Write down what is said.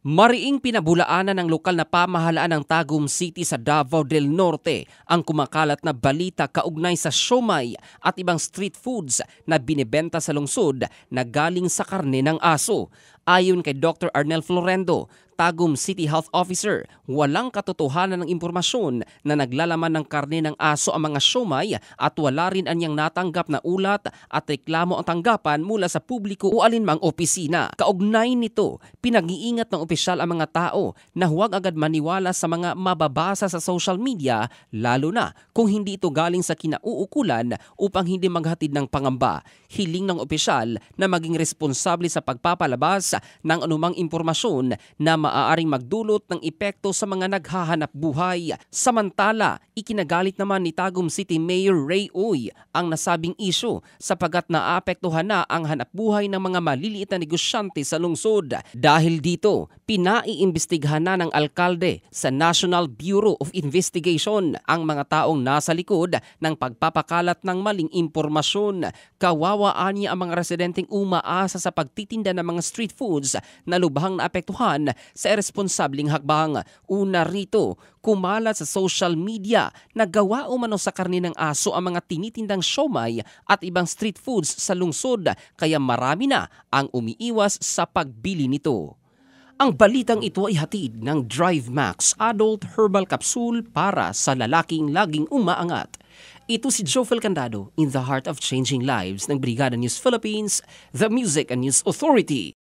Mariing pinabulaanan ng lokal na pamahalaan ng Tagum City sa Davao del Norte ang kumakalat na balita kaugnay sa siomai at ibang street foods na binibenta sa lungsod na galing sa karne ng aso. Ayon kay Dr. Arnel Florendo, Tagum City Health Officer, walang katotohanan ng impormasyon na naglalaman ng karne ng aso ang mga siomai at wala rin anyang natanggap na ulat at reklamo ang tanggapan mula sa publiko o alinmang opisina. Kaugnay nito, pinag-iingat ng opisyal ang mga tao na huwag agad maniwala sa mga mababasa sa social media, lalo na kung hindi ito galing sa kinauukulan upang hindi maghatid ng pangamba. Hiling ng opisyal na maging responsable sa pagpapalabas ng anumang impormasyon na maaaring magdulot ng epekto sa mga naghahanap buhay. Samantala, ikinagalit naman ni Tagum City Mayor Ray Uy ang nasabing isyu sapagat naapektuhan na ang hanap buhay ng mga maliliit na negosyante sa lungsod. Dahil dito, pinaiimbestigahan na ng alkalde sa National Bureau of Investigation ang mga taong nasa likod ng pagpapakalat ng maling impormasyon. Kawawaan niya ang mga residenteng umaasa sa pagtitinda ng mga street foods na lubhang naapektuhan sa irresponsableng hakbang. Una rito, kumalat sa social media na gawa umano sa karne ng aso ang mga tinitindang siomai at ibang street foods sa lungsod, kaya marami na ang umiiwas sa pagbili nito. Ang balitang ito ay hatid ng Drive Max Adult Herbal Capsule para sa lalaking laging umaangat. Ito si Jofel Candado in the heart of changing lives ng Brigada News Philippines, the Music and News Authority.